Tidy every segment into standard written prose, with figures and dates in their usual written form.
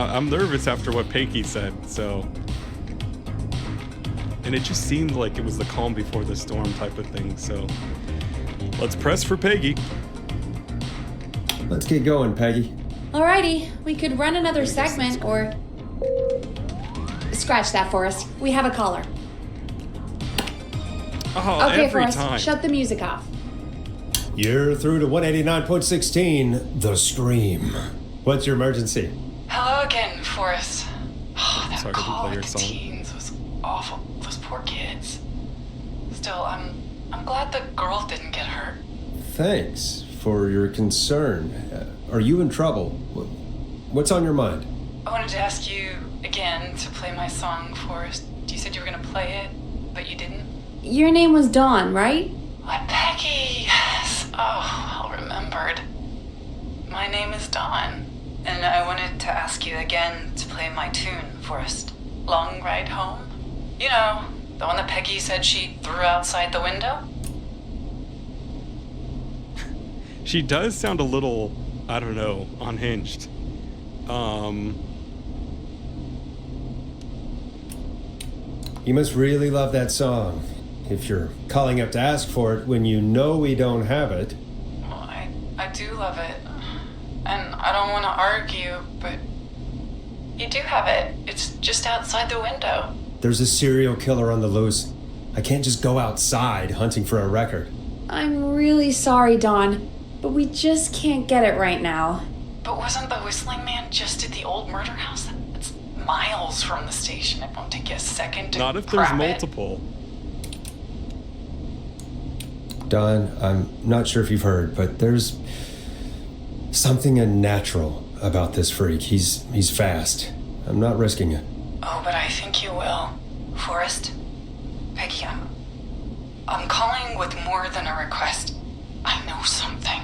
I'm nervous after what Peggy said, so... And it just seemed like it was the calm before the storm type of thing, so... Let's press for Peggy. Let's get going, Peggy. Alrighty, we could run another segment, or... Scratch that, Forrest. We have a caller. Oh, okay, every Forrest, time. shut the music off. You're through to 189.16, The Scream. What's your emergency? Hello again, Forrest. Oh, that Sorry to call play your with the song. teens was awful. Those poor kids. Still, I'm glad the girl didn't get hurt. Thanks for your concern. Are you in trouble? What's on your mind? I wanted to ask you again to play my song, Forrest. You said you were gonna play it, but you didn't. Your name was Dawn, right? Why, Peggy, yes. Oh, well remembered. My name is Dawn, and I wanted to ask you again to play my tune, Forrest. Long Ride Home? You know, the one that Peggy said she threw outside the window? She does sound a little, I don't know, unhinged. You must really love that song. If you're calling up to ask for it when you know we don't have it. Well, I do love it. And I don't want to argue, but you do have it. It's just outside the window. There's a serial killer on the loose. I can't just go outside hunting for a record. I'm really sorry, Dawn, but we just can't get it right now. But wasn't the Whistling Man just at the old murder house? It's miles from the station. It won't take you a second to Not if there's grab it. multiple. Don, I'm not sure if you've heard, but there's something unnatural about this freak. He's fast. I'm not risking it. Oh, but I think you will. Forrest? Peggy, I'm calling with more than a request. I know something.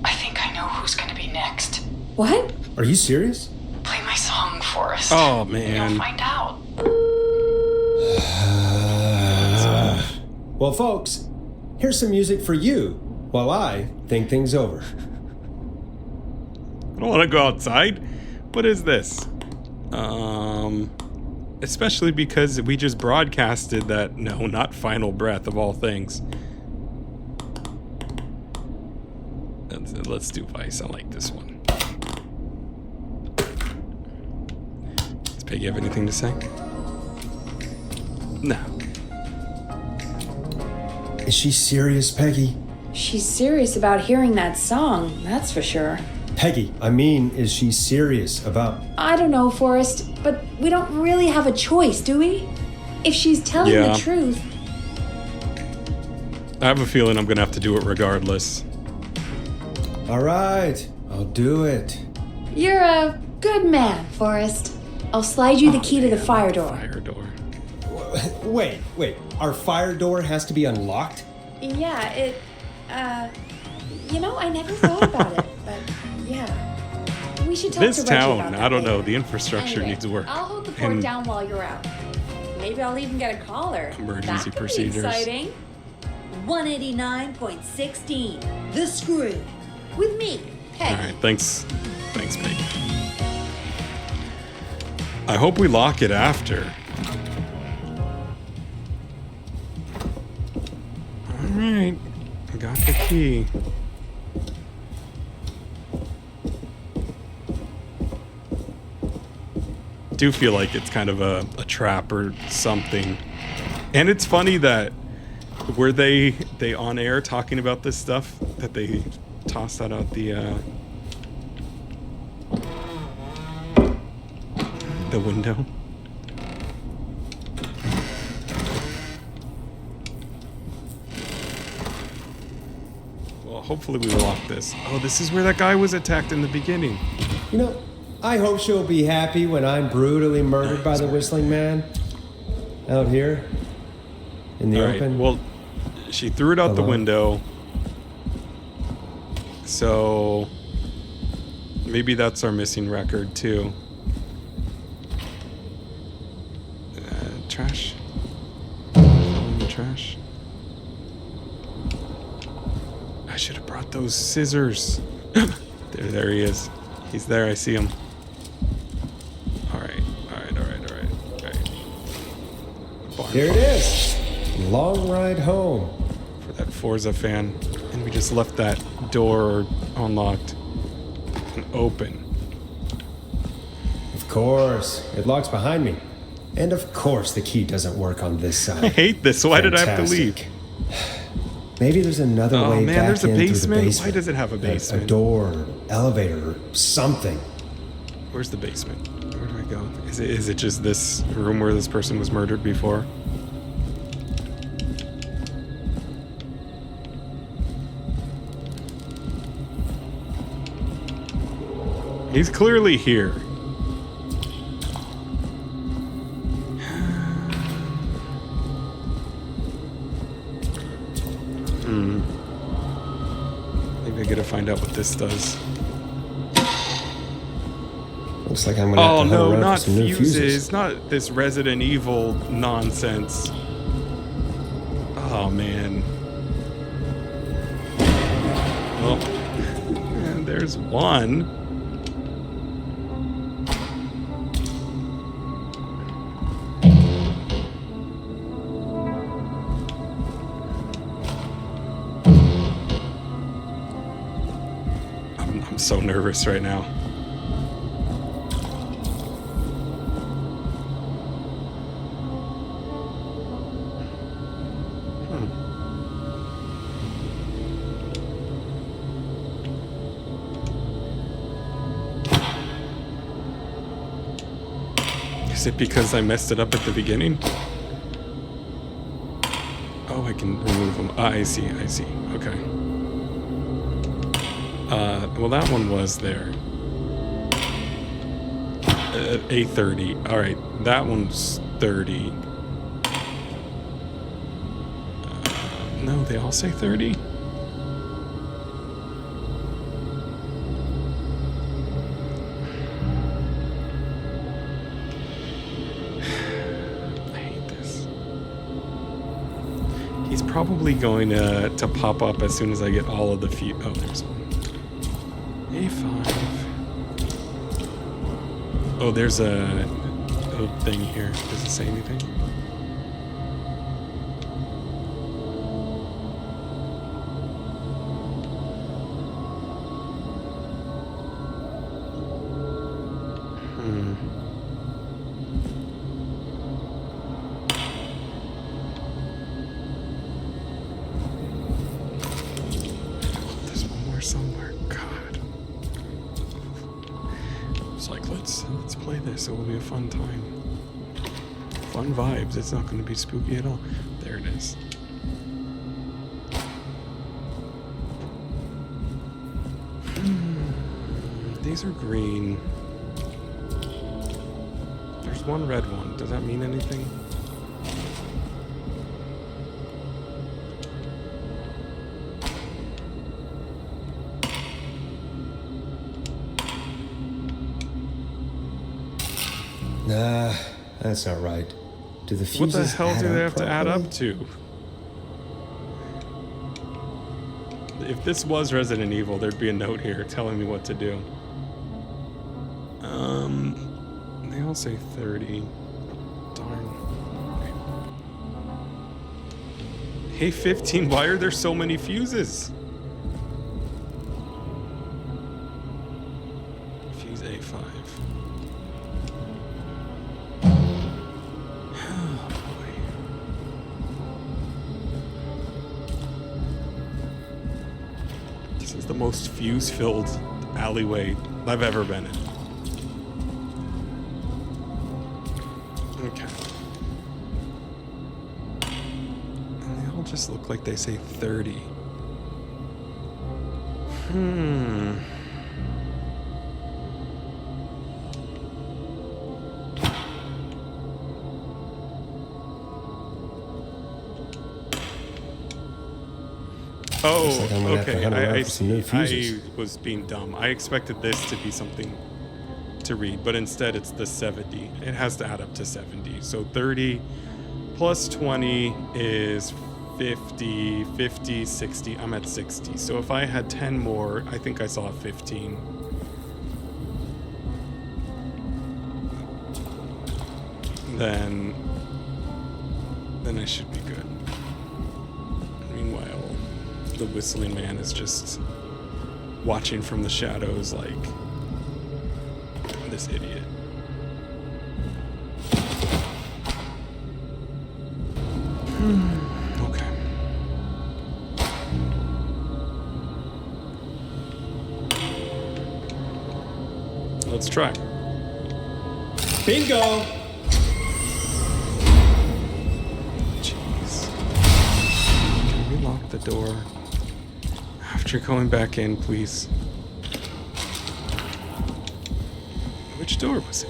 I think I know who's gonna be next. What? Are you serious? Play my song, Forrest. Oh, And man. you'll find out. Well, folks, here's some music for you while I think things over. I don't want to go outside. What is this? Especially because we just broadcasted that, no, not Final Breath of all things. Let's do Vice. I like this one. Does Peggy have anything to say? No. Is she serious, Peggy? She's serious about hearing that song, that's for sure. Peggy, I mean, is she serious about... I don't know, Forrest, but we don't really have a choice, do we? If she's telling Yeah. the truth... I have a feeling I'm going to have to do it regardless. All right, I'll do it. You're a good man, Forrest. I'll slide you the key to the fire door. Fire door. Wait. Our fire door has to be unlocked? Yeah, I never thought about it, but yeah. We should talk This to Reggie town, about that I don't know, later. the infrastructure Anyway, needs work. I'll hold the fort And down while you're out. Maybe I'll even get a caller. Emergency That could be procedures. exciting. 189.16, The Screw. With me, Peggy. All right, thanks, Peggy. I hope we lock it after. All right, I got the key. Do feel like it's kind of a trap or something. And it's funny that were they on air talking about this stuff that they tossed that out the window. Well, hopefully we lock this. Oh, this is where that guy was attacked in the beginning. You know, I hope she'll be happy when I'm brutally murdered by the Whistling Man. Out here. In the All right, open. well, she threw it out the Alone. window. So maybe that's our missing record too. Trash. In the trash. I should have brought those scissors. There he is. He's there. I see him. barn. Here it is. Long ride home. For that Forza fan. And we just left that door unlocked and open. Of course. It locks behind me. And of course the key doesn't work on this side. I hate this. Why did I have to leave? Fantastic. Maybe there's another Oh way man, back there's a in through the basement? basement. Why does it have a basement? A door, elevator, or something. Where's the basement? Where do I go? Is it just this room where this person was murdered before? He's clearly here. Maybe I gotta find out what this does. Looks like I'm gonna Oh have to hunt no, around not for some new fuses. Not this Resident Evil nonsense. Oh man. Well, and there's one. I'm so nervous right now. Is it because I messed it up at the beginning? Oh, I can remove them. Ah, I see, okay. Well, that one was there. A30. Alright, that one's 30. No, they all say 30? He's probably going to pop up as soon as I get all of the feet. Oh, there's one. A5. Oh, there's a thing here. Does it say anything? Somewhere. God. It's like let's play this. It will be a fun time. Fun vibes. It's not going to be spooky at all. There it is. These are green. There's one red one. Does that mean anything? Nah, that's not right. Do the fuses What the hell add do they up have to add properly? up to? If this was Resident Evil, there'd be a note here telling me what to do. They all say 30. Darn. Hey, 15, why are there so many fuses? Fuse A5. This is the most fuse-filled alleyway I've ever been in. Okay. And they all just look like they say 30. Looks like I'm gonna have to Okay. hunt around I for some new see. I fuses. was being dumb. I expected this to be something to read, but instead it's the 70. It has to add up to 70. So 30 plus 20 is 50, 50, 60. I'm at 60. So if I had 10 more, I think I saw 15. Then then I should be good. Meanwhile, the whistling man is just watching from the shadows like this idiot. Okay. Let's try. Bingo! Jeez. Can we lock the door? After going back in, please. Which door was it?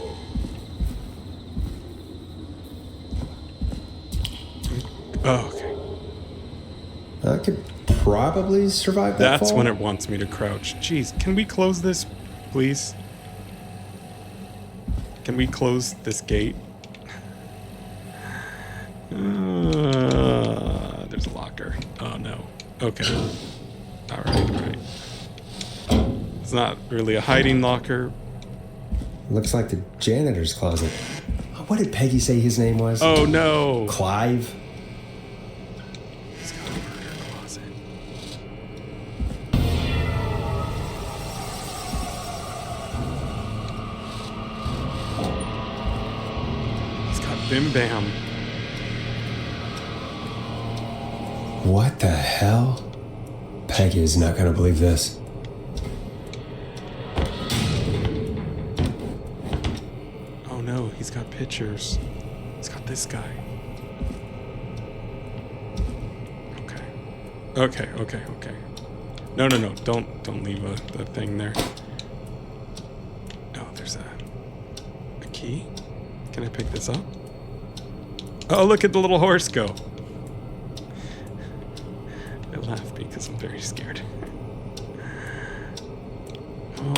Oh, okay. I could probably survive that That's fall. when it wants me to crouch. Jeez, can we close this, please? Can we close this gate? There's a locker. Oh no. Okay. Alright. It's not really a hiding locker. Looks like the janitor's closet. What did Peggy say his name was? Oh no! Clive? He's got a murder closet. He's got Bim Bam. What the hell? Peggy is not gonna believe this. Oh no, he's got pictures. He's got this guy. Okay. No. Don't leave the thing there. Oh, there's a key? Can I pick this up? Oh, look at the little horse go. I laugh because I'm very scared. Oh.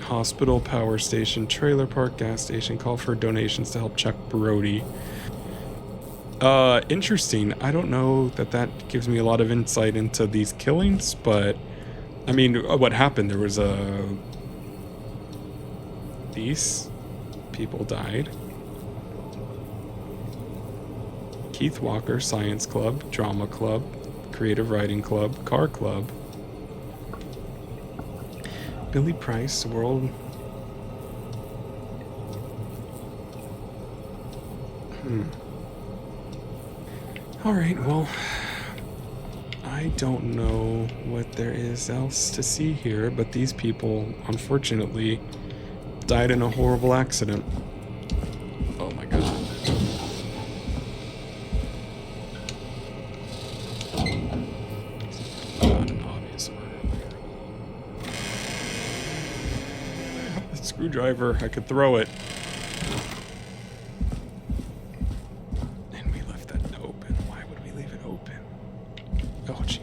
Hospital, power station, trailer park, gas station. Call for donations to help Chuck Brody. Interesting. I don't know that gives me a lot of insight into these killings, but I mean, what happened? There was these people died. Keith Walker, Science Club, Drama Club, Creative Writing Club, Car Club. Billy Price, World... Alright, well... I don't know what there is else to see here, but these people, unfortunately, died in a horrible accident. Oh my god. Not an obvious murder. I have the screwdriver. I could throw it. And we left that open. Why would we leave it open? Oh, jeez.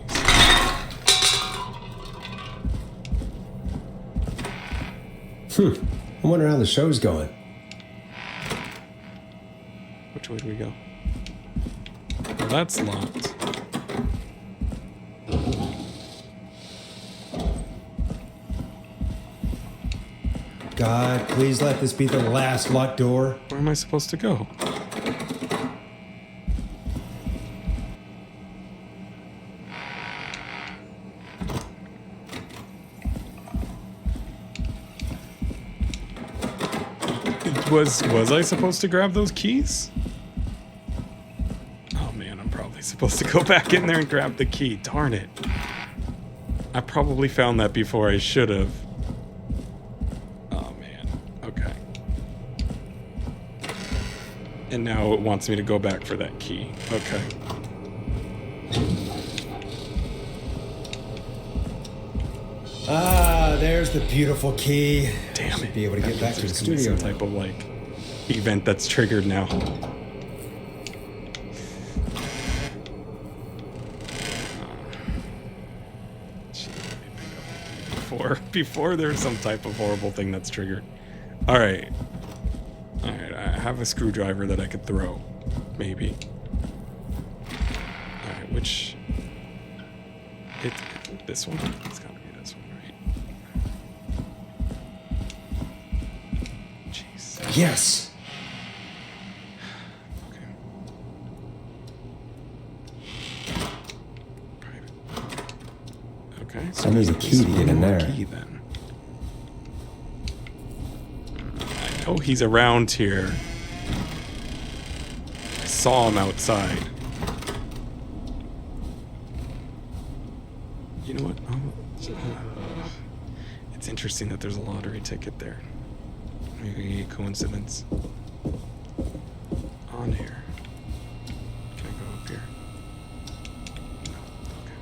I wonder how the show's going. Which way do we go? Well, that's locked. God, please let this be the last locked door. Where am I supposed to go? Was I supposed to grab those keys? Oh man, I'm probably supposed to go back in there and grab the key. Darn it. I probably found that before I should have. Oh man. Okay. And now it wants me to go back for that key. Okay. Ah, there's the beautiful key. Damn Should it. be able to get back to the There's gonna be studio. some type of like event that's triggered now. Before there's some type of horrible thing that's triggered. Alright, I have a screwdriver that I could throw. Maybe. Alright, which... This one? It's gotta be this one, right? Yes. Okay. So I need a key to get in there. Key, then. I know he's around here. I saw him outside. You know what? It's interesting that there's a lottery ticket there. Maybe a coincidence. On here. Can I go up here? No. Okay.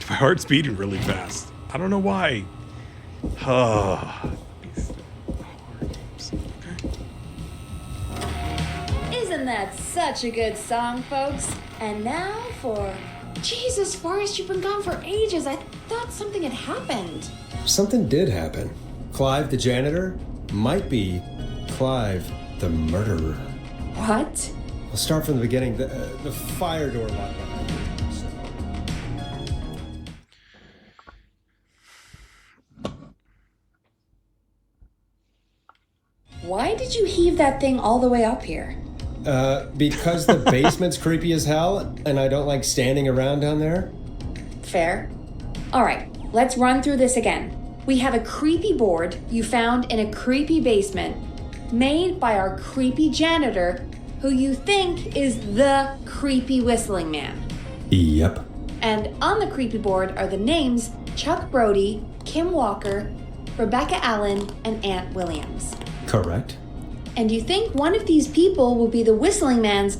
My heart's beating really fast. I don't know why. These horror games. Okay. Isn't that such a good song, folks? And now for... Jesus, Forrest, you've been gone for ages. I thought something had happened. Something did happen. Clive, the janitor, might be Clive, the murderer. What? We'll start from the beginning. The fire door locked up. Why did you heave that thing all the way up here? Because the basement's creepy as hell, and I don't like standing around down there. Fair. All right, let's run through this again. We have a creepy board you found in a creepy basement made by our creepy janitor who you think is the creepy whistling man. Yep. And on the creepy board are the names Chuck Brody, Kim Walker, Rebecca Allen, and Aunt Williams. Correct. And you think one of these people will be the whistling man's,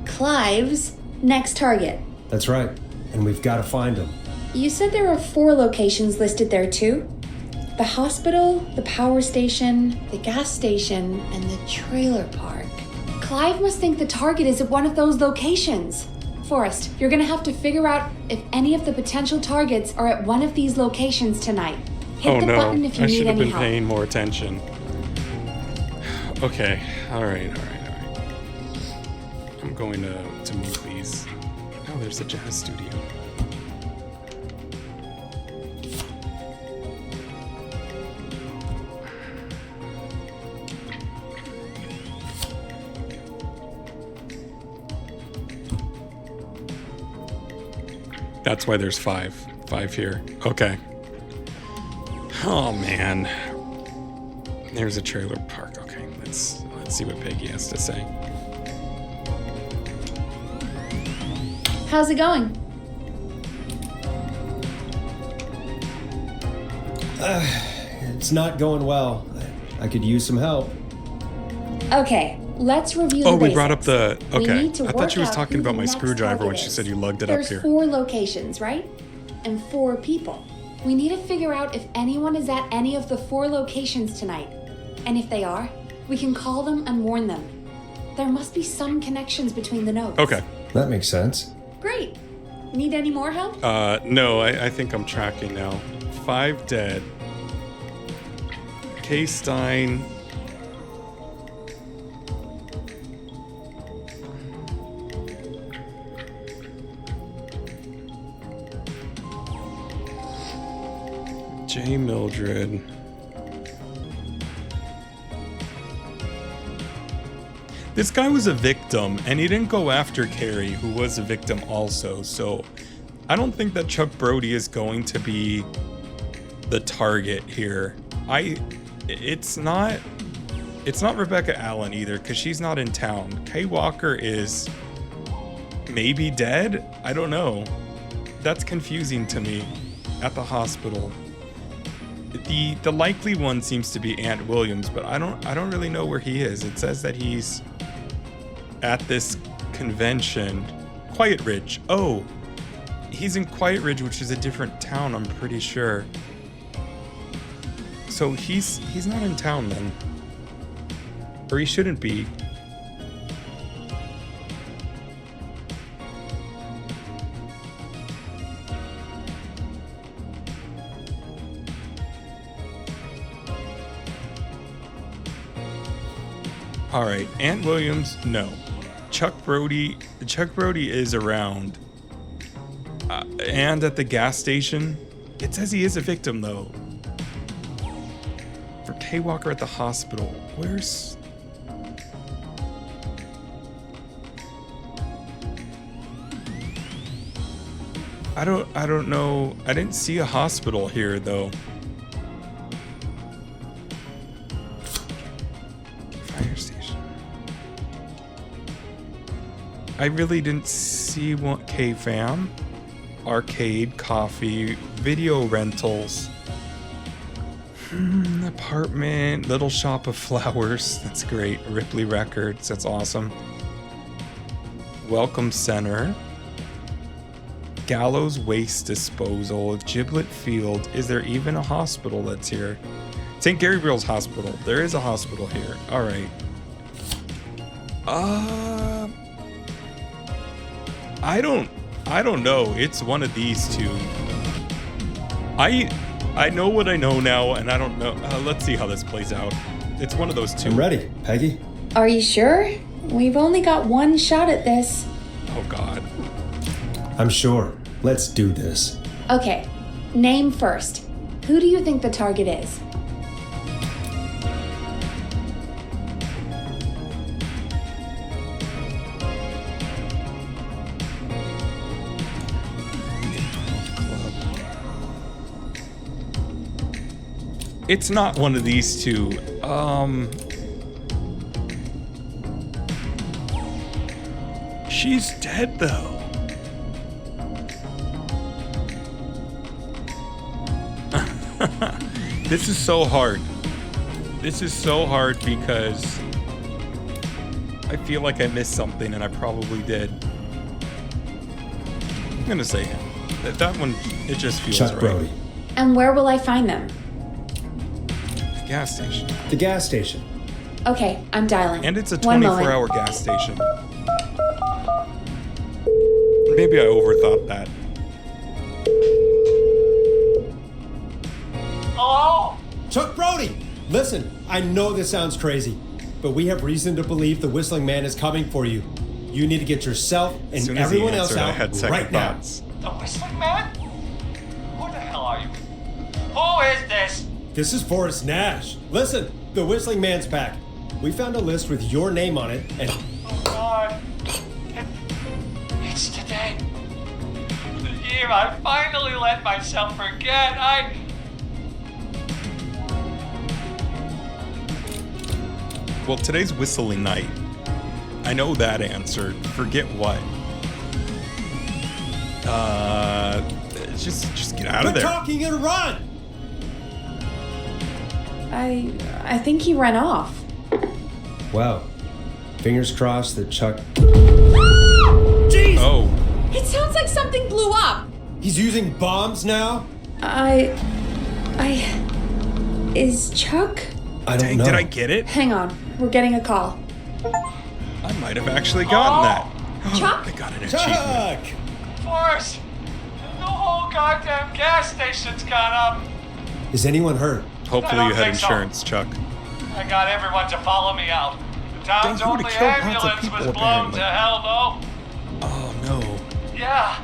Clive's, next target. That's right. And we've got to find him. You said there are 4 locations listed there too? The hospital, the power station, the gas station, and the trailer park. Clive must think the target is at one of those locations. Forrest, you're gonna have to figure out if any of the potential targets are at one of these locations tonight. Hit the button if you I need should have any been help. paying more attention. Okay, all right. I'm going to move these. Oh, there's a jazz studio. That's why there's 5 here. Okay. Oh man. There's a trailer park. Okay, let's see what Peggy has to say. How's it going? It's not going well. I could use some help. Okay, let's review the Oh, we basics. brought up the... We Okay, need to I thought work she was out talking who about the my next screwdriver when target she is. said you lugged it There's up here. 4 locations, right? And 4 people. We need to figure out if anyone is at any of the 4 locations tonight. And if they are, we can call them and warn them. There must be some connections between the notes. Okay. That makes sense. Great. Need any more help? No, I think I'm tracking now. 5 dead. K. Stein. J. Mildred. This guy was a victim, and he didn't go after Carrie, who was a victim also, so I don't think that Chuck Brody is going to be the target here. It's not Rebecca Allen either, because she's not in town. Kay Walker is maybe dead? I don't know. That's confusing to me at the hospital. The likely one seems to be Aunt Williams, but I don't really know where he is. It says that he's at this convention, Quiet Ridge. Oh, he's in Quiet Ridge, which is a different town, I'm pretty sure. So he's not in town then. Or he shouldn't be. All right, Aunt Williams, no. Chuck Brody is around. And at the gas station. It says he is a victim, though. For Kay Walker at the hospital. Where's... I don't know. I didn't see a hospital here, though. Fire station. I really didn't see one. K-Fam. Arcade, coffee, video rentals. Apartment, little shop of flowers. That's great. Ripley Records. That's awesome. Welcome Center. Gallows Waste Disposal. Giblet Field. Is there even a hospital that's here? St. Gabriel's Hospital. There is a hospital here. All right. I don't know. It's one of these two. I know what I know now, and I don't know. Let's see how this plays out. It's one of those two. I'm ready, Peggy. Are you sure? We've only got one shot at this. Oh, God. I'm sure. Let's do this. Okay, name first. Who do you think the target is? It's not one of these two. She's dead, though. This is so hard. This is so hard because I feel like I missed something, and I probably did. I'm gonna say him. That one, it just feels Chuck right. Brody. And where will I find them? The gas station. The gas station. Okay, I'm dialing. And it's a One moment. 24-hour gas station. Maybe I overthought that. Hello? Chuck Brody! Listen, I know this sounds crazy, but we have reason to believe the Whistling Man is coming for you. You need to get yourself As and soon as he everyone else answered, I out had second right now. thoughts. The Whistling Man? Who the hell are you? Who is this? This is Forrest Nash. Listen, the Whistling Man's back. We found a list with your name on it, and Oh God. It's today. The year I finally let myself forget. Well, today's whistling night. I know that answer. Forget what. Just get out of quit there. talking and run! I think he ran off. Wow. Fingers crossed that Chuck... Jeez! Oh, It sounds like something blew up. He's using bombs now? Is Chuck? I don't dang, know. did I get it? Hang on, we're getting a call. I might have actually gotten that. Chuck? I got an achievement. Chuck! Forrest! The whole goddamn gas station's gone up. Is anyone hurt? Hopefully I you don't had think so. insurance, Chuck. I got everyone to follow me out. The town's Dang, who would've only killed lots of ambulance people, was blown apparently. to hell, though. Oh, no. Yeah.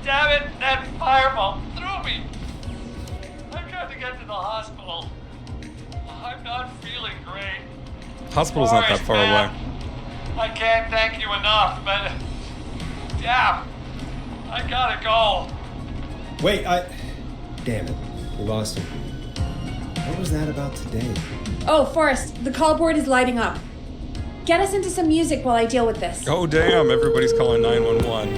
Damn it, that fireball threw me. I've got to get to the hospital. I'm not feeling great. Hospital's not that Forrest, far man, away. I can't thank you enough, but... Damn. I gotta go. Wait, Damn it. We lost him. What was that about today? Oh, Forrest, the call board is lighting up. Get us into some music while I deal with this. Oh, damn. Everybody's calling 911.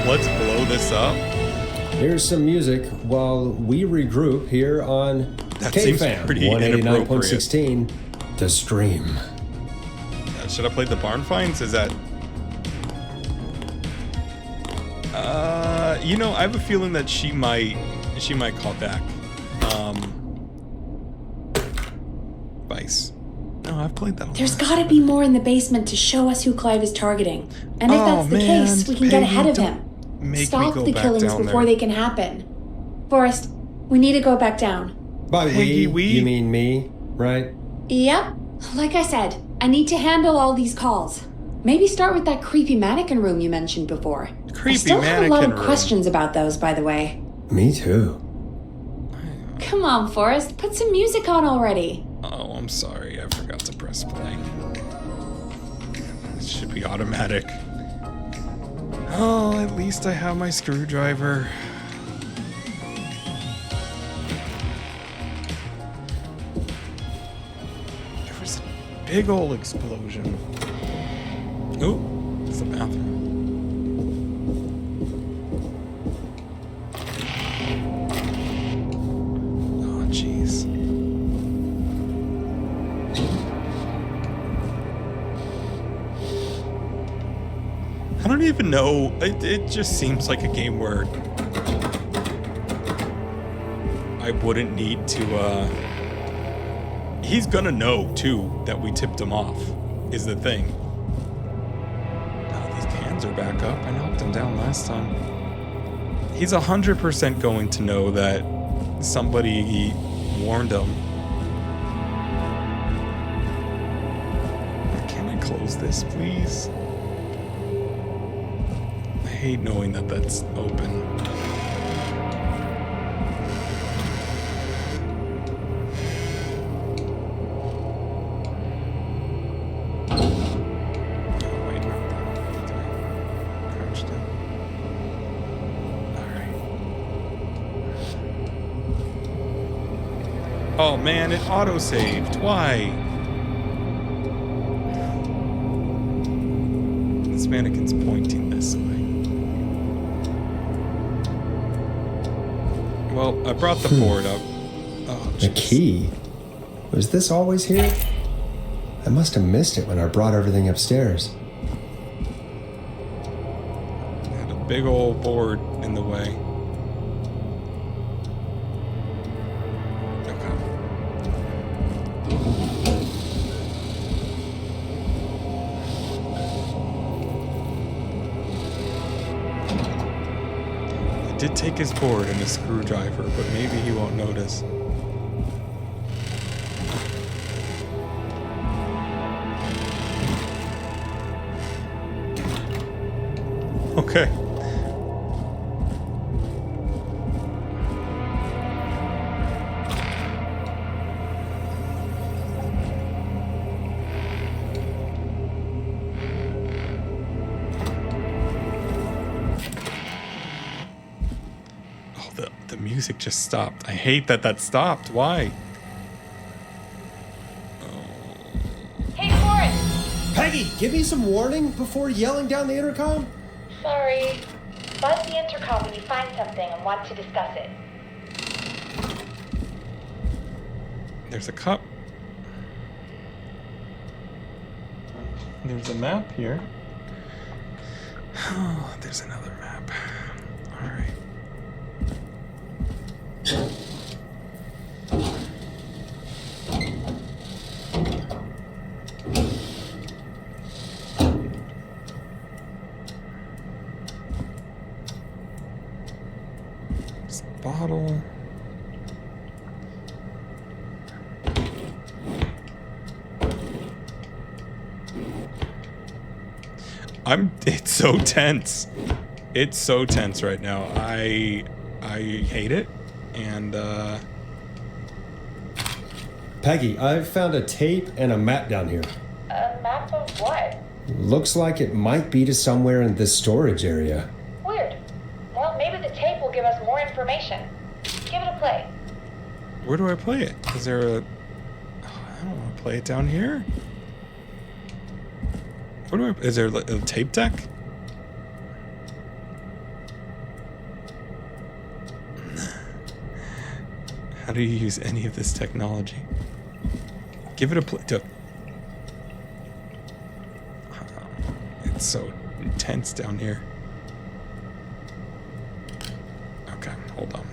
Let's blow this up. Here's some music while we regroup here on That seems KFAM pretty 189.16, The Stream. Should I play the Barn Finds? Is that... you know, I have a feeling that she might call back. Vice. No, I've played that a lot. There's gotta be more in the basement to show us who Clive is targeting. And if that's the case, we can get ahead of him. Stop the killings before they can happen. Forrest, we need to go back down. By Peggy, we, you mean me, right? Yep. Like I said, I need to handle all these calls. Maybe start with that creepy mannequin room you mentioned before. Creepy still have a lot mannequin of room. questions about those, by the way. Me too. Come on, Forrest, put some music on already. Oh, I'm sorry. I forgot to press play. It should be automatic. Oh, at least I have my screwdriver. There was a big ol' explosion. Oh, it's the bathroom. Oh, jeez. I don't even know. It just seems like a game where I wouldn't need to, he's gonna know, too, that we tipped him off, is the thing. Oh, these cans are back up. I knocked them down last time. He's 100% going to know that somebody warned him. Can I close this, please? I hate knowing that that's open. Oh, wait, not that. I crouched it. Alright. Oh man, it auto-saved. Why? This mannequin's pointing this way. Well, I brought the board up. Oh, The jeez. key? Was this always here? I must have missed it when I brought everything upstairs. Had a big old board in the way. Okay. I did take his board and a screwdriver, but maybe he won't notice. Okay. Oh, the music just stopped. I hate that that stopped. Why? Hey, Forrest! Peggy, give me some warning before yelling down the intercom. Sorry. Buzz the intercom when you find something and want to discuss it. There's a cup. There's a map here. Oh, there's another map. All right. There's a bottle. It's so tense. It's so tense right now. I hate it. And Peggy, I've found a tape and a map down here. A map of what? Looks like it might be to somewhere in this storage area. Weird. Well, maybe the tape will give us more information. Give it a play. where do I play it? Is there a... Oh, I don't want to play it down here. What do I... Is there a tape deck? How do you use any of this technology? Give it a play. It's so intense down here. Okay, hold on.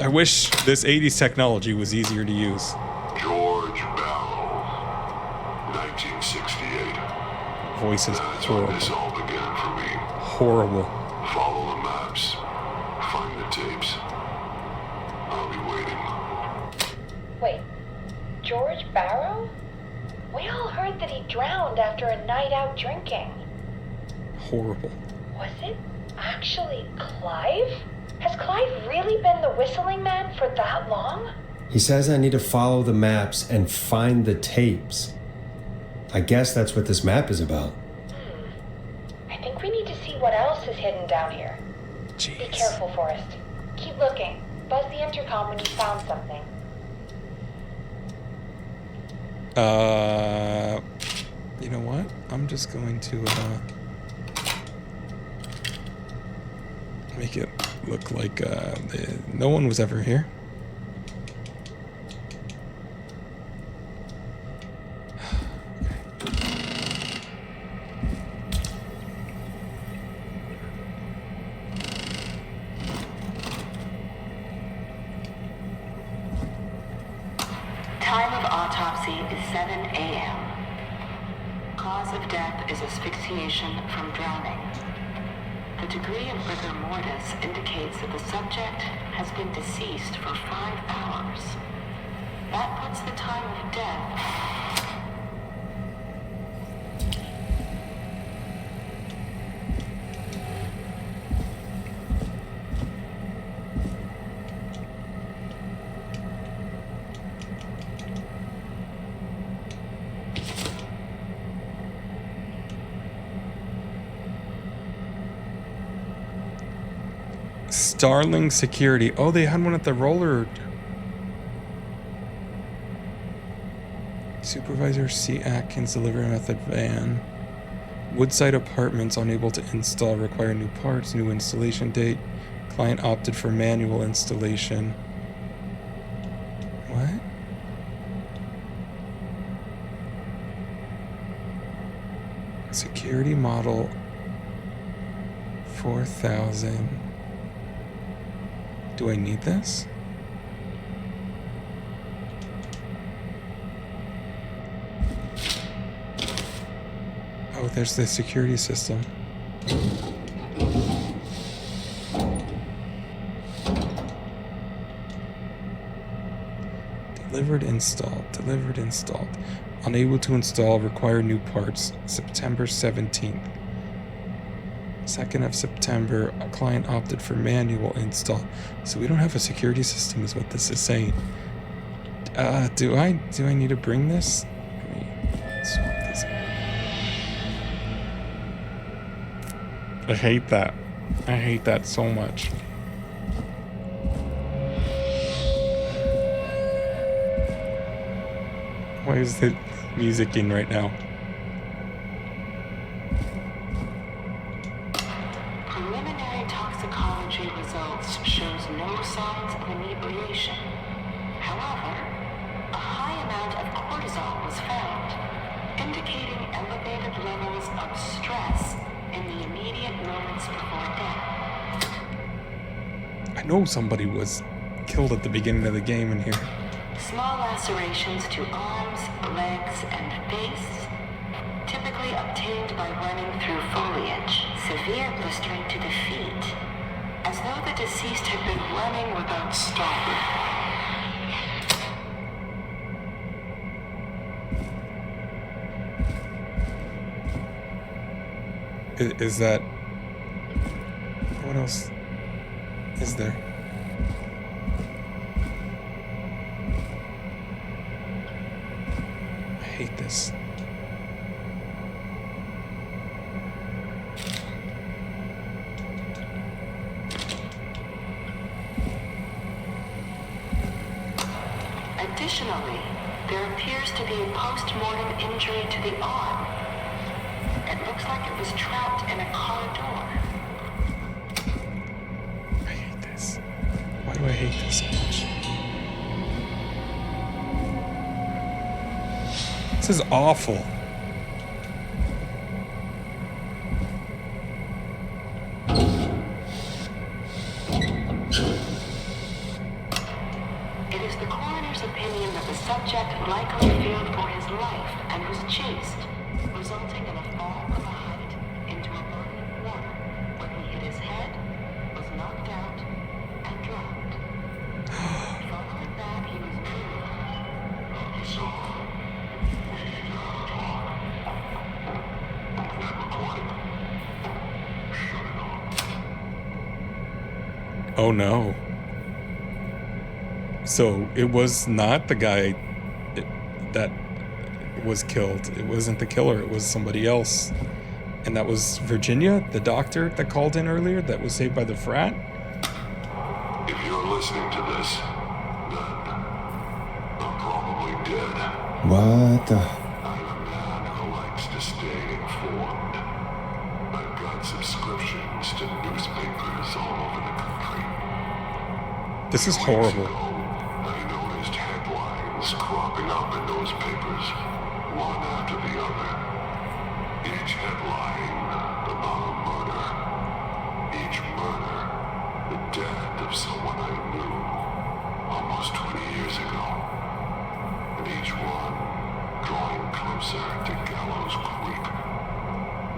I wish this 80s technology was easier to use. George Barrow, 1968. Voice is That's when this horrible. all began for me. Horrible. Follow the maps. Find the tapes. I'll be waiting. Wait, George Barrow? We all heard that he drowned after a night out drinking. horrible. Was it actually Clive? Has Clive really been the whistling man for that long? He says I need to follow the maps and find the tapes. I guess that's what this map is about. I think we need to see what else is hidden down here. Jeez. Be careful, Forrest. Keep looking. Buzz the intercom when you found something. You know what? I'm just going to make it look like no one was ever here. Time of autopsy is 7 a.m. Cause of death is asphyxiation from drowning. The degree of rigor mortis indicates that the subject has been deceased for 5 hours. That puts the time of death... Starling Security. Oh, they had one at the roller. Supervisor C. Atkins delivery method van. Woodside Apartments unable to install, require new parts, new installation date. Client opted for manual installation. What? Security model 4000. Do I need this? Oh, there's the security system. Delivered, installed. Unable to install, require new parts. September 17th. 2nd of September, a client opted for manual install. So we don't have a security system is what this is saying. Do I need to bring this? Let me swap this. I hate that. I hate that so much. Why is the music in right now? Preliminary toxicology results shows no signs of inebriation. However, a high amount of cortisol was found, indicating elevated levels of stress in the immediate moments before death. I know somebody was killed at the beginning of the game in here. Small lacerations to arms, legs, and face, typically obtained by running through foliage. Severe blistering to the feet, as though the deceased had been running without stopping. Is that... What else is there? I hate this. Additionally, there appears to be a post-mortem injury to the arm. It looks like it was trapped in a car door. I hate this. Why do I hate this so much? This is awful. It is the coroner's opinion that the subject likely feared for his life and was chased, resulting in a fall from a height into a body of water, where he hit his head, was knocked out, and drowned. Following that, he was moved. So, we need to talk. That recording. Oh no. So it was not the guy that was killed. It wasn't the killer. It was somebody else. And that was Virginia, the doctor that called in earlier that was saved by the frat? If you're listening to this, then I'm probably dead. What the? I'm a man who likes to stay informed. I've got subscriptions to newspapers all over the country. This is Weeks horrible. ago, I noticed headlines cropping up in those papers, one after the other. Each headline about a murder. Each murder, the death of someone I knew almost 20 years ago. And each one drawing closer to Gallows Creek.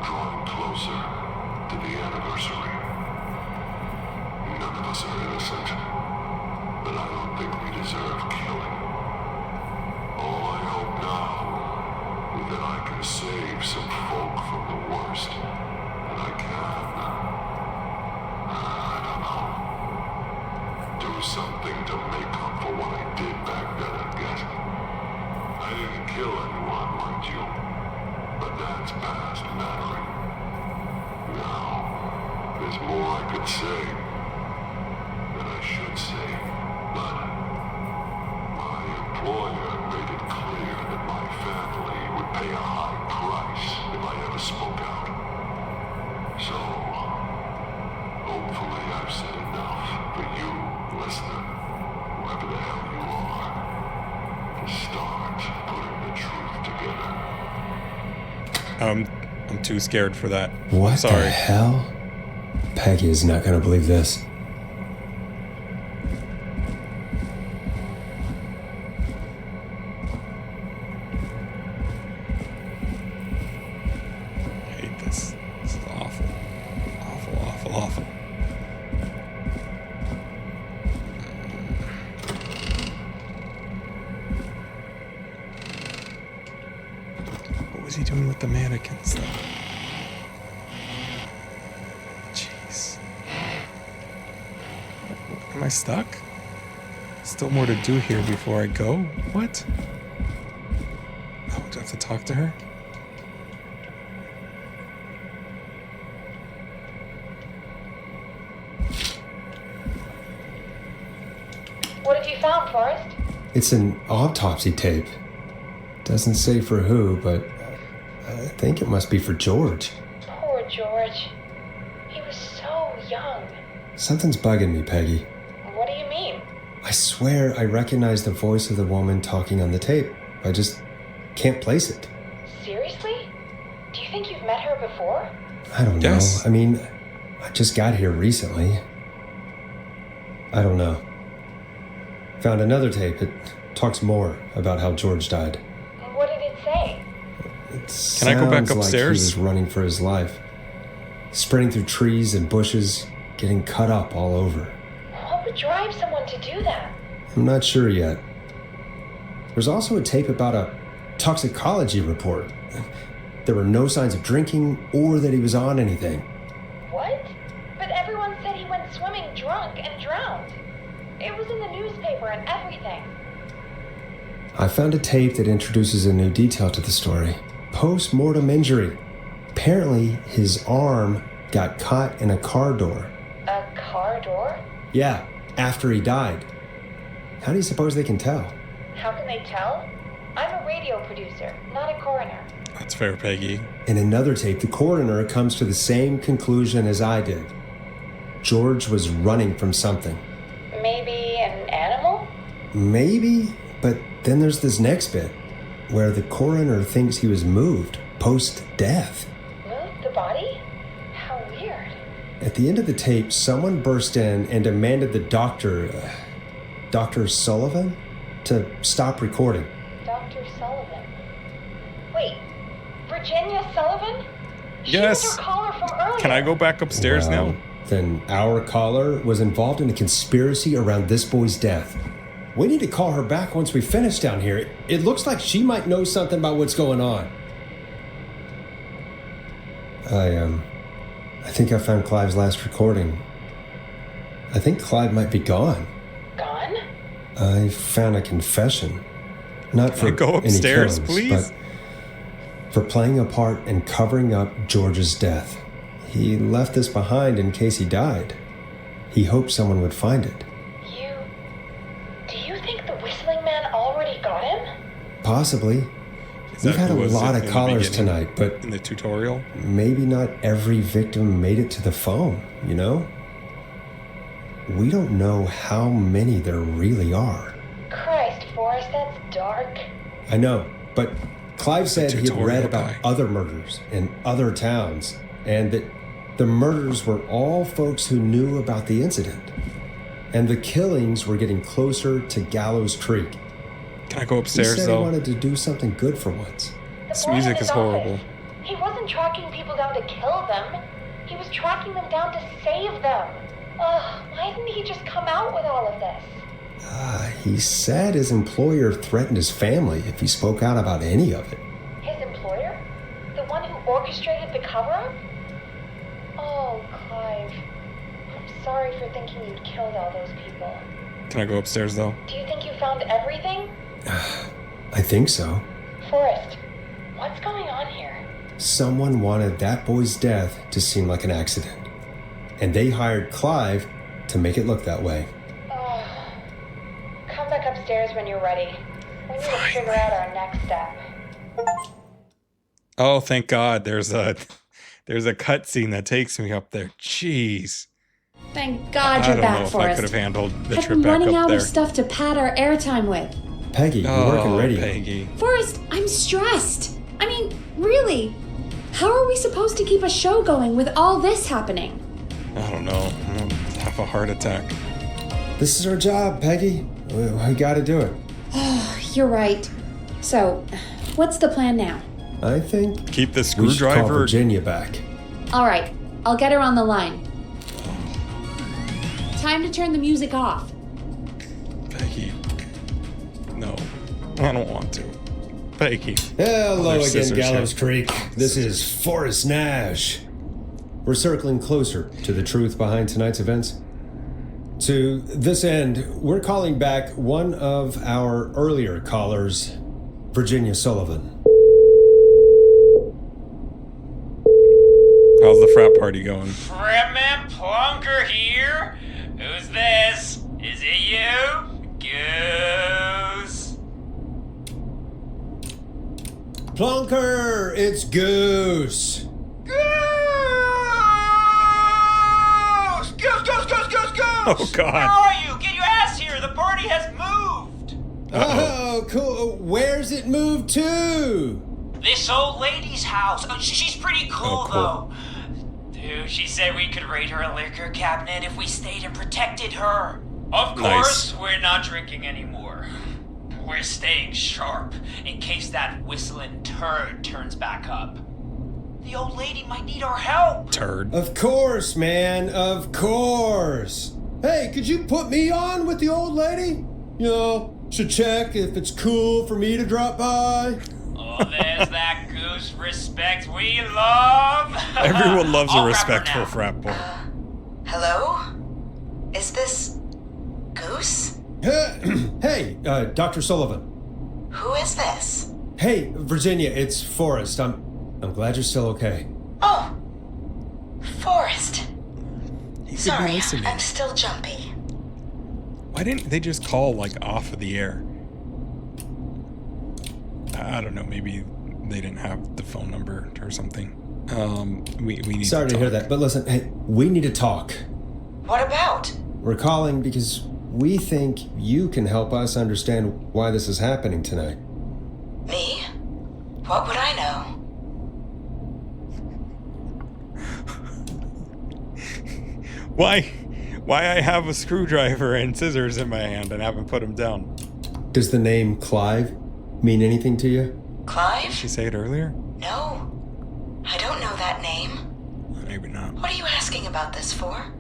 Drawing closer to the anniversary. None of us are innocent, but I don't think we deserve killing. All I hope now is that I can save some folk from the worst, and I can. I don't know. Do something to make up for what I did back then, I guess. I didn't kill anyone, mind you, but that's past mattering. Now, there's more I could say than I should say, but my employer made it clear that my family would pay a high price if I ever spoke out. So, hopefully I've said enough for you, listener, whoever the hell you are, to start putting the truth together. I'm too scared for that. What Sorry. the hell? Peggy is not gonna believe this. I hate this. This is awful. Awful, awful, awful. What was he doing with the mannequins, though? Jeez. Am I stuck? Still more to do here before I go? What? Oh, do I have to talk to her? What have you found, Forrest? It's an autopsy tape. Doesn't say for who, but I think it must be for George. Poor George. He was so young. Something's bugging me, Peggy. What do you mean? I swear I recognize the voice of the woman talking on the tape. I just can't place it. Seriously? Do you think you've met her before? I don't Yes. know. I mean, I just got here recently. I don't know. Found another tape. It talks more about how George died. What did it say? It Can I go back sounds upstairs? Like he was running for his life. Sprinting through trees and bushes, getting cut up all over. What would drive someone to do that? I'm not sure yet. There's also a tape about a toxicology report. There were no signs of drinking or that he was on anything. What? But everyone said he went swimming drunk and drowned. It was in the newspaper and everything. I found a tape that introduces a new detail to the story. Post-mortem injury. Apparently, his arm got caught in a car door. A car door? Yeah, after he died. How do you suppose they can tell? How can they tell? I'm a radio producer, not a coroner. That's fair, Peggy. In another tape, the coroner comes to the same conclusion as I did. George was running from something. Maybe an animal? Maybe, but then there's this next bit, where the coroner thinks he was moved post-death. Moved the body? How weird. At the end of the tape, someone burst in and demanded the doctor, Dr. Sullivan, to stop recording. Dr. Sullivan. Wait, Virginia Sullivan? Yes. She was your caller from earlier. Can I go back upstairs Well, now? Then our caller was involved in a conspiracy around this boy's death. We need to call her back once we finish down here. It looks like she might know something about what's going on. I think I found Clive's last recording. I think Clive might be gone. Gone? I found a confession. Not for Go upstairs, any please? killings, but for playing a part in covering up George's death. He left this behind in case he died. He hoped someone would find it. Do you think the whistling man already got him? Possibly. Is We've that had a who was lot it of in the callers beginning, tonight, but in the tutorial? maybe not every victim made it to the phone, you know? We don't know how many there really are. Christ, Forrest, that's dark. I know, but Clive said he'd tutorial read about guy. other murders in other towns, and that the murders were all folks who knew about the incident. And the killings were getting closer to Gallows Creek. Can I go He upstairs, said he though? wanted to do something good for once. The This boy in music his is horrible. office. He wasn't tracking people down to kill them. He was tracking them down to save them. Ugh, why didn't he just come out with all of this? He said his employer threatened his family if he spoke out about any of it. His employer? The one who orchestrated the cover-up? Oh, Clive. I'm sorry for thinking you'd killed all those people. Can I go upstairs, though? Do you think you found everything? I think so. Forrest, what's going on here? Someone wanted that boy's death to seem like an accident. And they hired Clive to make it look that way. Come back upstairs when you're ready. We need to figure out our next step. Oh, thank God. There's a cutscene that takes me up there. Jeez. Thank God I you're don't back, know if Forrest. I could have handled the I've trip been back running up out there. of stuff to pad our airtime with. Peggy, you work in radio. Peggy. Forrest, I'm stressed. I mean, really. How are we supposed to keep a show going with all this happening? I don't know. I'm gonna have a heart attack. This is our job, Peggy. We gotta do it. You're right. So, what's the plan now? I think Keep the we should call screwdriver. Virginia back. All right, I'll get her on the line. Time to turn the music off. Peggy. No, I don't want to. Peggy. Hello Their again, scissors Gallows here. Creek. This is Forrest Nash. We're circling closer to the truth behind tonight's events. To this end, we're calling back one of our earlier callers, Virginia Sullivan. How's the frat party going? Fretman Plunker here? Who's this? Is it you? Goose? Plunker, it's Goose. Goose! Goose! Oh, God. Where are you? Get your ass here! The party has moved! Oh, cool. Where's it moved to? This old lady's house. Oh, she's pretty cool, cool. though. Dude, she said we could raid her liquor cabinet if we stayed and protected her. Of course, we're not drinking anymore. We're staying sharp in case that whistling turd turns back up. The old lady might need our help. Turd. Of course, man. Of course. Hey, could you put me on with the old lady? You know, should check if it's cool for me to drop by. Oh, there's that goose respect we love. Everyone loves a I'll grab her respectful now. frat boy. Hello? Is this Goose? Hey, Dr. Sullivan. Who is this? Hey, Virginia, it's Forrest. I'm glad you're still okay. Oh, Forrest. He's Sorry, listening. I'm still jumpy. Why didn't they just call, like, off of the air? I don't know. Maybe they didn't have the phone number or something. We need Sorry to hear talk. that, but listen, hey, we need to talk. What about? We're calling because we think you can help us understand why this is happening tonight. Me? What would I know? Why I have a screwdriver and scissors in my hand and haven't put them down? Does the name Clive mean anything to you? Clive? Did she say it earlier? No. I don't know that name. Maybe not. What are you asking about this for?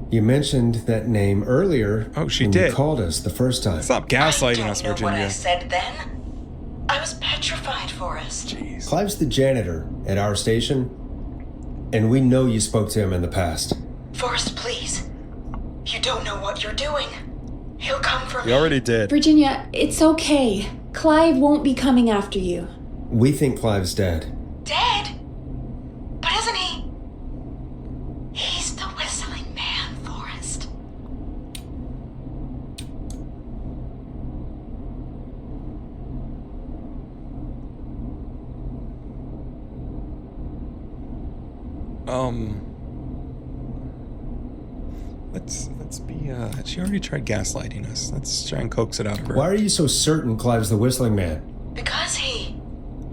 You mentioned that name earlier. Oh, she when did. You called us the first time. Stop gaslighting I us, don't know what I Virginia. said then. I was petrified, Forrest. Jeez. Clive's the janitor at our station, and we know you spoke to him in the past. Forrest, please. You don't know what you're doing. He'll come for We me. already did. Virginia, it's okay. Clive won't be coming after you. We think Clive's dead. Dead? But isn't he? He's the whistling man, Forrest. Let's be, she already tried gaslighting us. Let's try and coax it out of her. Why are you so certain Clive's the whistling man? Because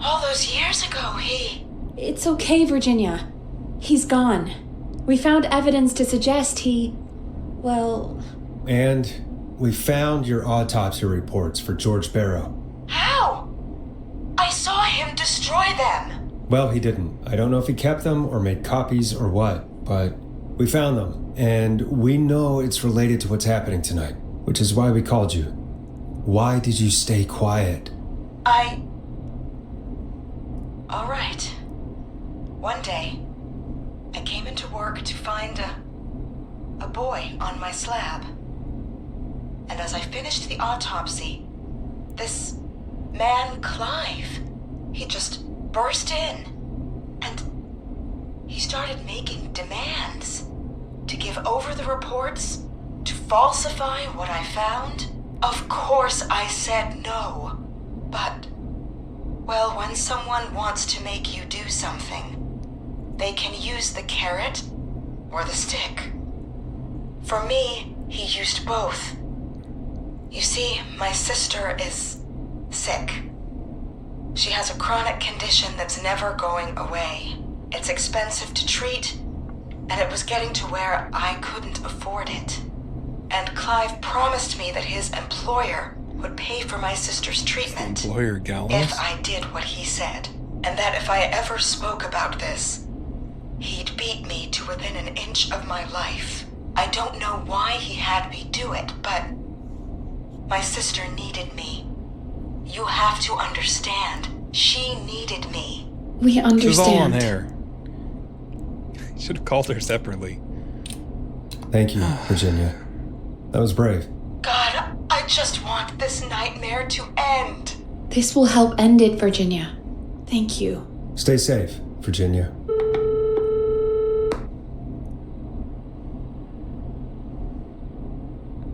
all those years ago, It's okay, Virginia. He's gone. We found evidence to suggest well... And we found your autopsy reports for George Barrow. How? I saw him destroy them. Well, he didn't. I don't know if he kept them or made copies or what, but we found them, and we know it's related to what's happening tonight, which is why we called you. Why did you stay quiet? All right. One day, I came into work to find a boy on my slab. And as I finished the autopsy, this man, Clive, he just burst in. And he started making demands to give over the reports, to falsify what I found. Of course I said no. But, well, when someone wants to make you do something, they can use the carrot or the stick. For me, he used both. You see, my sister is sick. She has a chronic condition that's never going away. It's expensive to treat, and it was getting to where I couldn't afford it. And Clive promised me that his employer would pay for my sister's treatment Employer Gallows? if I did what he said, and that if I ever spoke about this, he'd beat me to within an inch of my life. I don't know why he had me do it, but my sister needed me. You have to understand, she needed me. We understand. She was all on air. Should have called her separately. Thank you, Virginia. That was brave. God, I just want this nightmare to end. This will help end it, Virginia. Thank you. Stay safe, Virginia.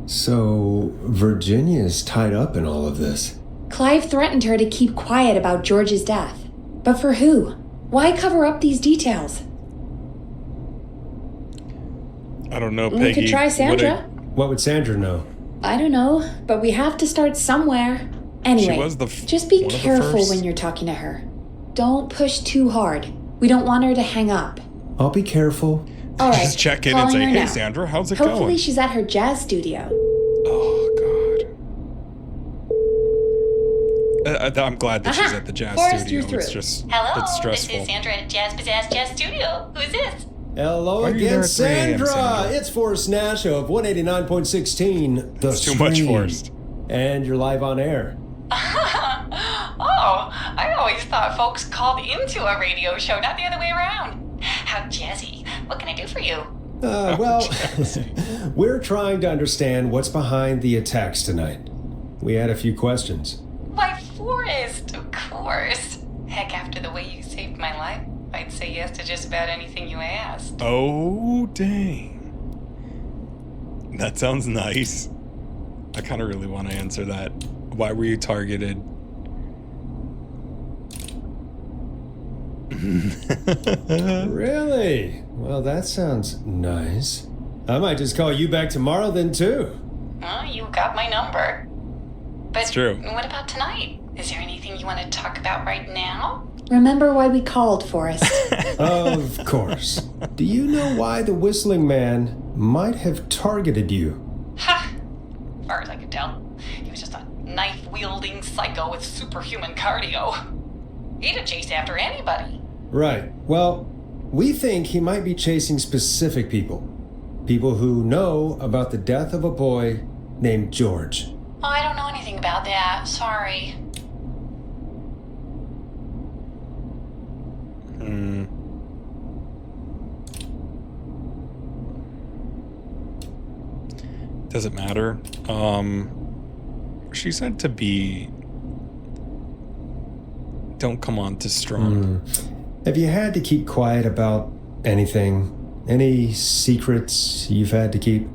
So, Virginia's tied up in all of this. Clive threatened her to keep quiet about George's death. But for who? Why cover up these details? I don't know, Peggy. We could try Sandra. What would Sandra know? I don't know, but we have to start somewhere. Anyway, She was just be one of the careful first. when you're talking to her. Don't push too hard. We don't want her to hang up. I'll be careful. All right, Just check in and calling say, her hey, now. Sandra, how's it Hopefully going? she's at her jazz studio. Oh, God. I'm glad that she's at the jazz Forrest, studio. you're through. It's just, Hello, it's stressful. this is Sandra at Jazz Pizzazz Jazz Studio. Who's this? Hello Why are you again, there at 3 a.m., Sandra. Sandra? It's Forrest Nash of 189.16. The It's too much, Stream. Forrest. And you're live on air. Oh, I always thought folks called into a radio show, not the other way around. How jazzy. What can I do for you? Well, we're trying to understand what's behind the attacks tonight. We had a few questions. Why, Forrest, of course. Heck, after the way you saved my life, I'd say yes to just about anything you asked. Oh, dang. That sounds nice. I kind of really want to answer that. Why were you targeted? Really? Well, that sounds nice. I might just call you back tomorrow then, too. Well, you got my number. But It's true. What about tonight? Is there anything you want to talk about right now? Remember why we called, Forrest. Of course. Do you know why the Whistling Man might have targeted you? Ha! As far as I could tell, he was just a knife-wielding psycho with superhuman cardio. He'd chase after anybody. Right. Well, we think he might be chasing specific people. People who know about the death of a boy named George. Oh, I don't know anything about that. Sorry. Does it matter? She said to be... Don't come on too strong. Have you had to keep quiet about anything? Any secrets you've had to keep?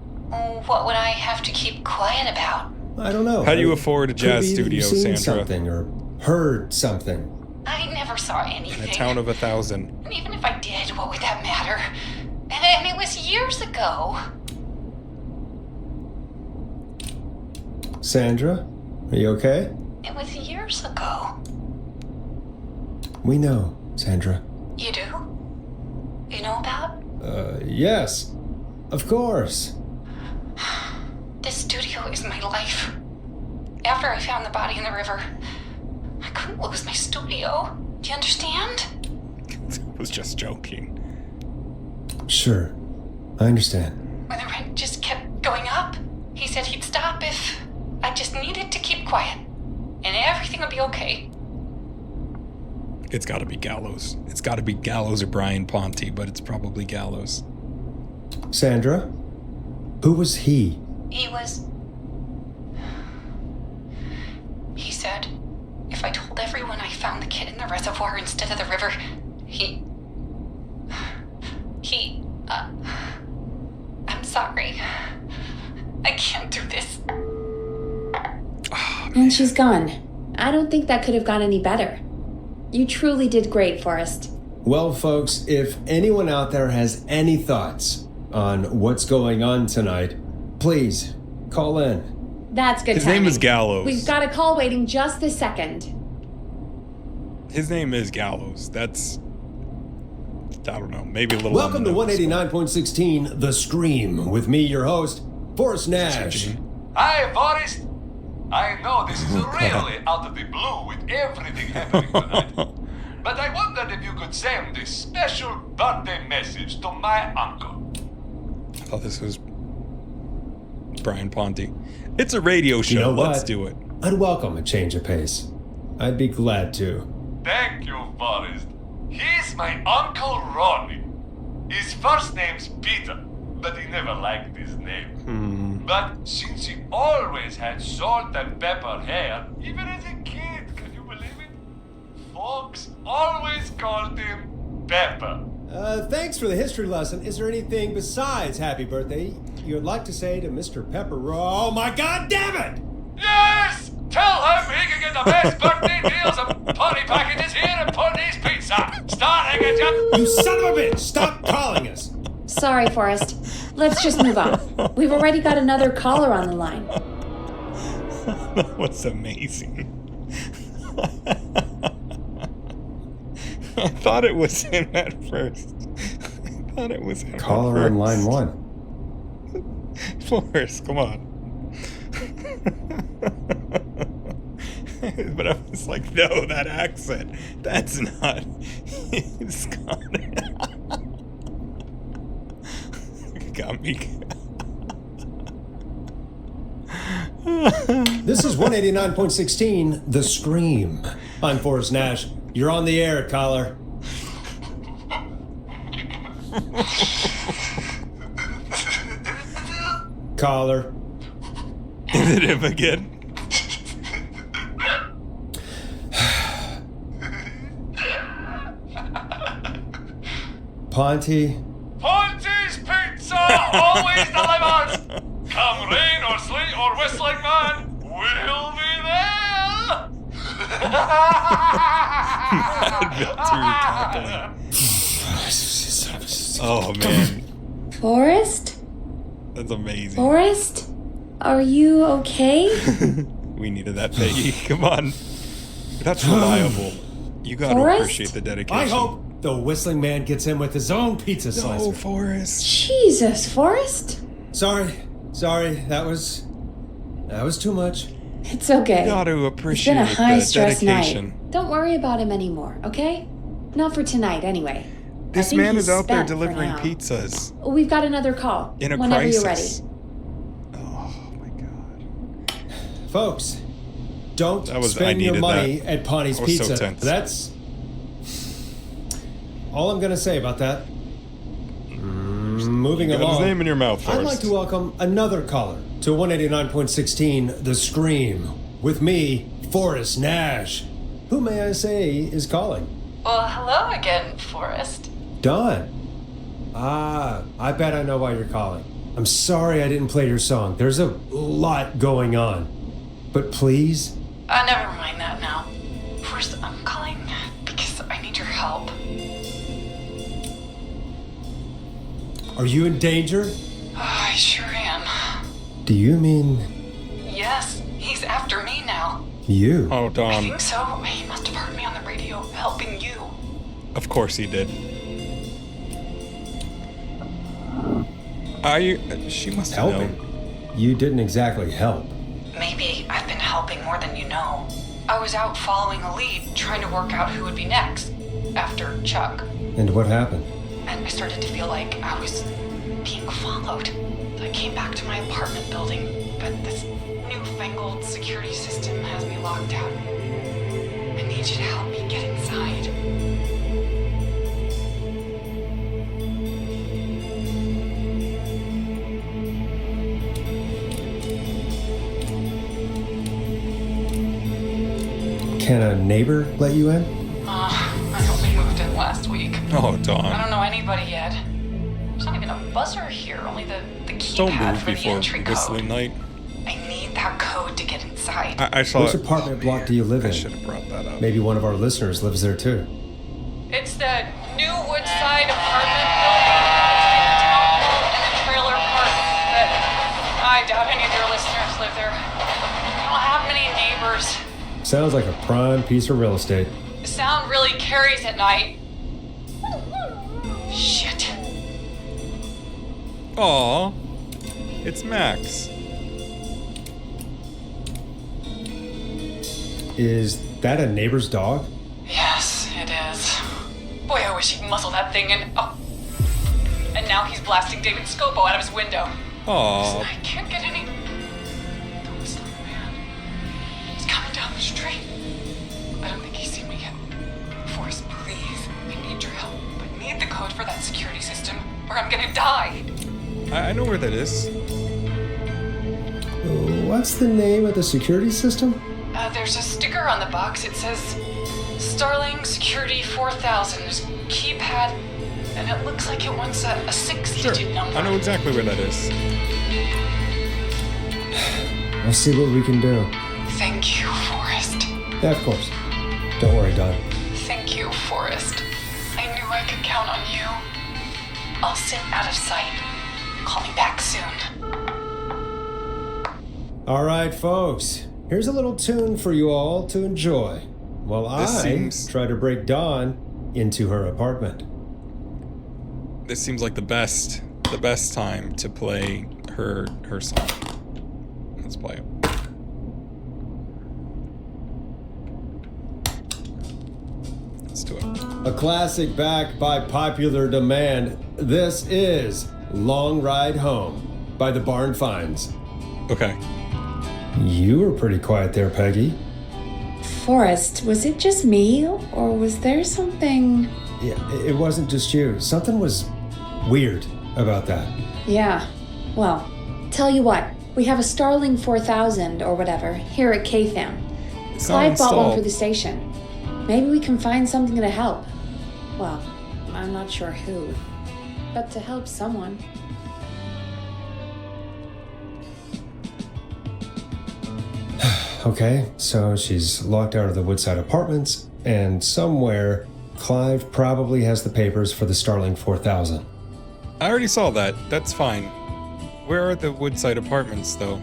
What would I have to keep quiet about? I don't know. How do you afford a jazz Could be that studio, you've seen Sandra? something or heard something. I never saw anything. In a town of 1,000. And even if I did, what would that matter? And it was years ago. Sandra, are you okay? It was years ago. We know, Sandra. You do? You know about? Yes. Of course. This studio is my life. After I found the body in the river, I couldn't lose my studio. Do you understand? I was just joking. Sure. I understand. When the rent just kept going up, he said he'd stop if I just needed to keep quiet. And everything would be okay. It's gotta be Gallows. It's gotta be Gallows or Brian Ponte, but it's probably Gallows. Sandra? Who was he? He said if I told everyone I found the kid in the reservoir instead of the river, I'm sorry. I can't do this. And she's gone. I don't think that could have gone any better. You truly did great, Forrest. Well, folks, if anyone out there has any thoughts on what's going on tonight, please call in. That's good His timing. name is Gallows. We've got a call waiting just this second. His name is Gallows. That's... I don't know, maybe a little... Welcome to 189.16, The Scream, with me, your host, Forrest Nash. Hi, Forrest. I know this is really out of the blue with everything happening tonight. But I wondered if you could send this special birthday message to my uncle. I thought this was Brian Ponte. It's a radio show. You know Let's what? do it. I'd welcome a change of pace. I'd be glad to. Thank you, Forrest. He's my Uncle Ronnie. His first name's Peter, but he never liked his name. But since he always had salt and pepper hair, even as a kid, can you believe it? Folks always called him Pepper. Thanks for the history lesson. Is there anything besides happy birthday you'd like to say to Mr. Pepper? Oh my god damn it! Yes! Tell him he can get the best birthday deals and party packages here at Putney's Pizza. Starting at You son of a bitch! Stop calling us! Sorry, Forrest. Let's just move on. We've already got another caller on the line. That was amazing. I thought it was him at first. I thought it was him Caller at on first. line 1. Forrest, come on. But I was like, no, that accent. That's not. He's got me. This is 189.16, The Scream. I'm Forrest Nash. You're on the air, caller. Caller. Is it him again? Ponte. Ponte's Pizza always delivers. Come rain or sleet or whistling man, we'll be there. Oh man, Forrest? that's amazing. Forrest? Are you okay? We needed that payee. Come on, that's reliable. You got to Forrest? appreciate the dedication. I hope the whistling man gets in with his own pizza slicer. No, Forrest. Jesus, Forrest? Sorry. That was too much. It's okay. You got to It's appreciate been a the high-stress dedication. night. Don't worry about him anymore, okay? Not for tonight, anyway. I This think man he's is out there spent for delivering now. pizzas We've got another call. in a whenever crisis. you're ready. Oh my god. Folks, don't I spend your needed money that. at Ponte's I was so Pizza. tense. That's all I'm going to say about that. Moving You got along. his name in your mouth, I'd Forrest. like to welcome another caller to 189.16, The Scream. With me, Forrest Nash. Who may I say is calling? Well, hello again, Forrest. Dawn. I bet I know why you're calling. I'm sorry I didn't play your song. There's a lot going on. But please? Never mind that now. Forrest, I'm calling because I need your help. Are you in danger? I sure am. Do you mean Yes, he's after me now. you? Oh, I Dawn. think so. He must have heard me on the radio helping you. Of course he did. She must have Helping? known. You didn't exactly help. Maybe I've been helping more than you know. I was out following a lead, trying to work out who would be next, after Chuck. And what happened? And I started to feel like I was being followed. I came back to my apartment building, but this newfangled security system has me locked out. I need you to help me get inside. Can a neighbor let you in? I only moved in last week. Oh, I Dawn. don't know anybody yet. There's not even a buzzer here, only the Don't keypad move for the before entry whistling code. night. I need that code to get inside. I saw Which it. apartment block do you live I in? should have brought that up. Maybe one of our listeners lives there too. It's the new Woodside apartment building between the town hall and the trailer park. But I doubt any of your listeners live there. I don't have many neighbors. Sounds like a prime piece of real estate. The sound really carries at night. Shit. Aw. It's Max. Is that a neighbor's dog? Yes, it is. Boy, I wish he'd muzzle that thing and... Oh. And now he's blasting David Scopo out of his window. Aw. I can't get any... The whistling man. He's coming down the street. I don't think he's seen me yet. Forrest, please. I need your help. I need the code for that security system, or I'm gonna die. I know where that is. What's the name of the security system? There's a sticker on the box. It says Starling Security 4000. There's a keypad, and it looks like it wants a 6-digit number. I know exactly where that is. We'll see what we can do. Thank you, Forrest. Yeah, of course. Don't worry, Don. Thank you, Forrest. I knew I could count on you. I'll sit out of sight. Call me back soon. All right, folks. Here's a little tune for you all to enjoy while This seems- try to break Dawn into her apartment. This seems like the best time to play her song. Let's play it. Let's do it. A classic back by popular demand. This is Long Ride Home by the Barn Finds. Okay. You were pretty quiet there, Peggy. Forrest, was it just me, or was there something? Yeah, it wasn't just you. Something was weird about that. Yeah. Well, tell you what, we have a Starling 4000 or whatever here at KFAM. It's not Clive bought one installed. for the station. Maybe we can find something to help. Well, I'm not sure who, but to help someone. Okay, so she's locked out of the Woodside Apartments, and somewhere, Clive probably has the papers for the Starling 4000. I already saw that. That's fine. Where are the Woodside Apartments, though?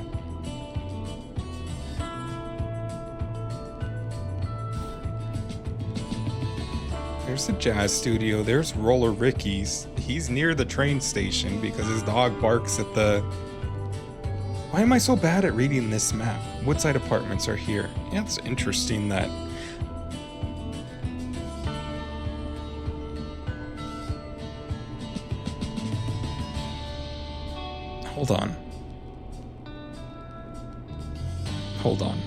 There's the jazz studio. There's Roller Ricky's. He's near the train station because his dog barks at the... Why am I so bad at reading this map? Woodside Apartments are here. Yeah, it's interesting that... Hold on. Hold on.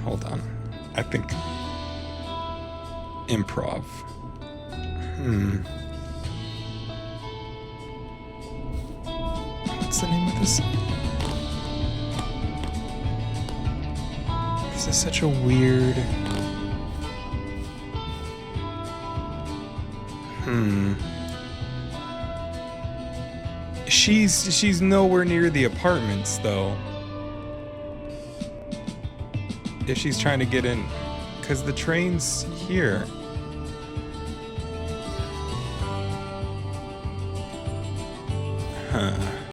Hold on. I think... Improv. This is such a weird... She's nowhere near the apartments, though. If she's trying to get in, because the train's here. Huh.